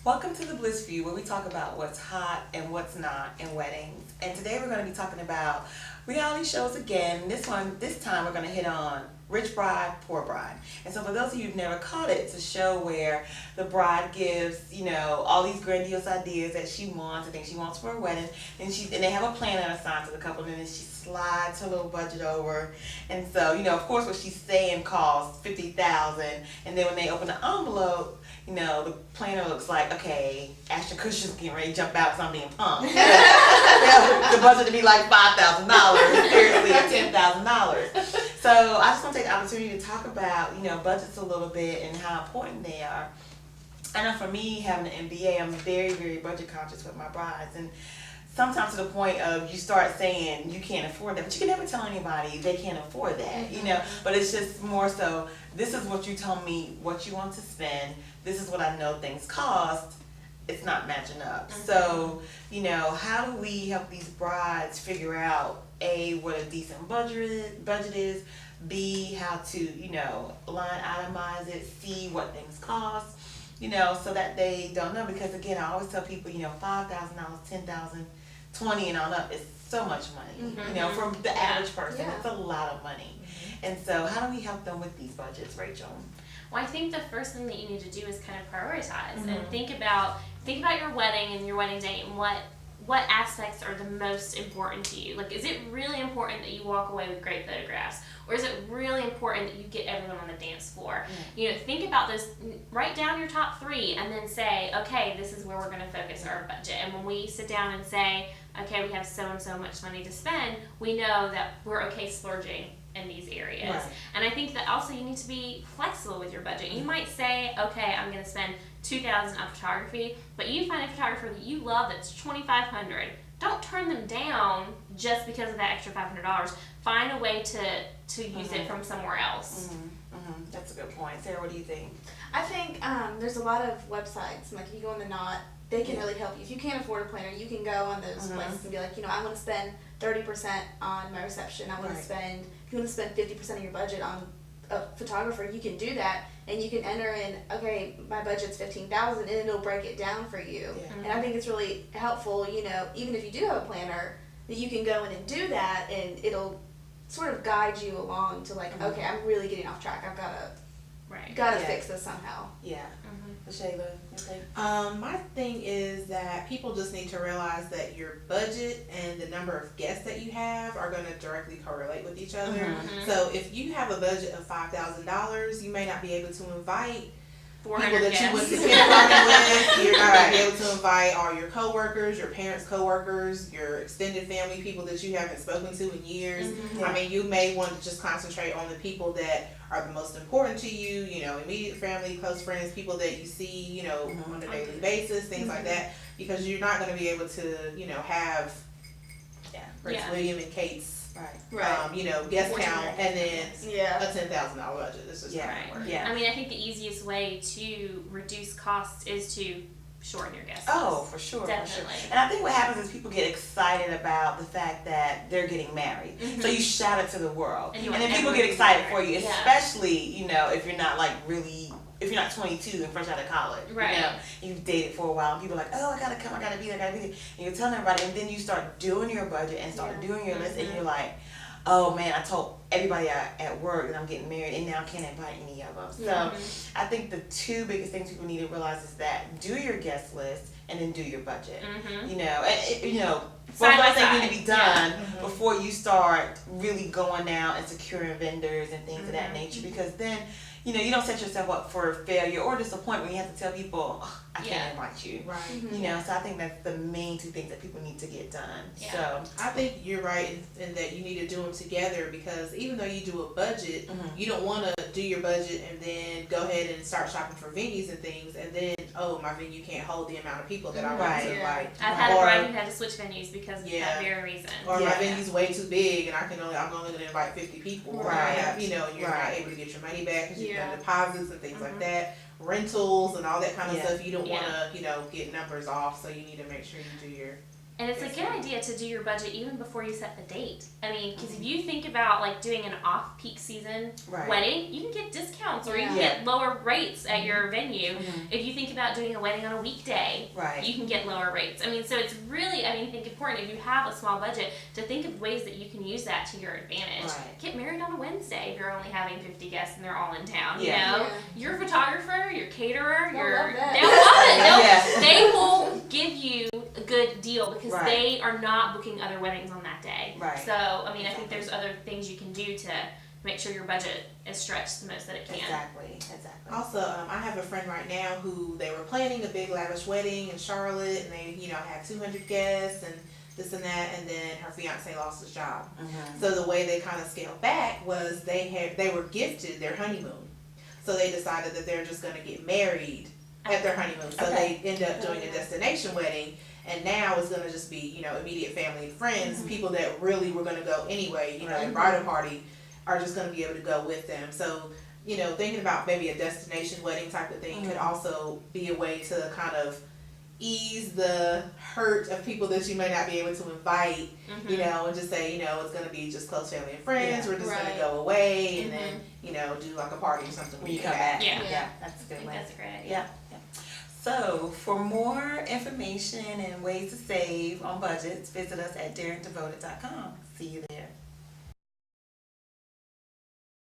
Welcome to the Bliss View, where we talk about what's hot and what's not in weddings. And today we're going to be talking about reality shows again. This time we're going to hit on Rich Bride, Poor Bride. And so for those of you who've never caught it, it's a show where the bride gives, all these grandiose ideas that she wants and things she wants for a wedding. And they have a planner assigned to the couple, and then she slides her little budget over. And so, of course what she's saying costs $50,000, and then when they open the envelope, the planner looks like, okay, Ashton Kutcher's getting ready to jump out because I'm being punked. The budget to be like $5,000, seriously, $10,000. So I just want to take the opportunity to talk about, budgets a little bit and how important they are. I know for me, having an MBA, I'm very, very budget conscious with my brides. And sometimes to the point of you start saying you can't afford that, but you can never tell anybody they can't afford that, But it's just more so, this is what you told me what you want to spend. This is what I know things cost. It's not matching up. So, how do we help these brides figure out, A, what a decent budget is, B, how to, line itemize it, C, what things cost, so that they don't know. Because again, I always tell people, $5,000, $10,000, 20 and on up is so much money, for the average person. It's a lot of money. And so how do we help them with these budgets, Rachel? Well, I think the first thing that you need to do is kind of prioritize and think about your wedding and your wedding date and what aspects are the most important to you. Like, is it really important that you walk away with great photographs? Or is it really important that you get everyone on the dance floor? Think about this, write down your top 3 and then say, okay, this is where we're going to focus our budget. And when we sit down and say, okay, we have so and so much money to spend, we know that we're okay splurging in these areas. Right. And I think that also you need to be flexible with your budget. You might say, okay, I'm going to spend $2,000 on photography, but you find a photographer that you love that's $2,500. Don't turn them down just because of that extra $500. Find a way to use it from somewhere else. That's a good point. Sarah, what do you think? I think there's a lot of websites, like if you go on the Knot, they can really help you. If you can't afford a planner, you can go on those places and be like, I want to spend 30% on my reception. I want to spend, if you want to spend 50% of your budget on a photographer, you can do that. And you can enter in, okay, my budget's $15,000, and it'll break it down for you. And I think it's really helpful, even if you do have a planner, that you can go in and do that, and it'll sort of guide you along to like, okay, I'm really getting off track. I've gotta fix this somehow. Yeah. Shayla, you think? My thing is that people just need to realize that your budget and the number of guests that you have are going to directly correlate with each other. So if you have a budget of $5,000, you may not be able to invite people that you went to kindergarten with. You're not going to be able to invite all your coworkers, your parents' coworkers, your extended family, people that you haven't spoken to in years. I mean, you may want to just concentrate on the people that are the most important to you, immediate family, close friends, people that you see, on a daily basis, things like that, because you're not going to be able to, have Prince William and Kate's guest count and then a $10,000 budget. This is I mean, I think the easiest way to reduce costs is to shorten your guest list. Oh, for sure. Definitely. For sure. And I think what happens is people get excited about the fact that they're getting married. So you shout it to the world. And then people get excited for you, especially, if you're not if you're not 22 and fresh out of college, you've dated for a while, and people are like, oh, I gotta come, I gotta be there, and you're telling everybody, and then you start doing your budget and start doing your list, and you're like, oh man, I told everybody at work that I'm getting married, and now I can't invite any of them. So I think the 2 biggest things people need to realize is that do your guest list and then do your budget. Both those things need to be done before you start really going out and securing vendors and things of that nature, because then you don't set yourself up for failure or disappointment when you have to tell people, oh, I can't invite you. Right. So I think that's the main 2 things that people need to get done. Yeah. So I think you're right in that you need to do them together, because even though you do a budget, you don't want to do your budget and then go ahead and start shopping for venues and things, and then, oh, my venue can't hold the amount of people that I want to invite. I've had a bride who had to switch venues because of that very reason. Or my venue's way too big and I'm only going to invite 50 people. Right. Or you're not able to get your money back because you've done deposits and things like that. Rentals and all that kind of stuff. You don't want to, get numbers off, so you need to make sure you do your And it's a good idea to do your budget even before you set the date. I mean, because if you think about like doing an off-peak season wedding, you can get discounts or you can get lower rates at your venue. If you think about doing a wedding on a weekday, you can get lower rates. I mean, so it's really, I think important if you have a small budget to think of ways that you can use that to your advantage. Get married on a Wednesday if you're only having 50 guests and they're all in town. You know, your photographer, your caterer, they'll love it. They will give you a good deal because they are not booking other weddings on that day. So, I mean, I think there's other things you can do to make sure your budget is stretched the most that it can. Exactly. Also, I have a friend right now who they were planning a big lavish wedding in Charlotte, and they, had 200 guests and this and that, and then her fiance lost his job. So the way they kind of scaled back was they were gifted their honeymoon. So they decided that they're just going to get married at their honeymoon. So they end up doing a destination wedding. And now it's going to just be, immediate family and friends, people that really were going to go anyway, the bridal party are just going to be able to go with them. So, thinking about maybe a destination wedding type of thing could also be a way to kind of ease the hurt of people that you may not be able to invite, and just say, it's going to be just close family and friends. We're just going to go away and then, do like a party or something when you come back. Yeah, that's a good way. That's a great idea. So, for more information and ways to save on budgets, visit us at daringtovotit.com. See you there.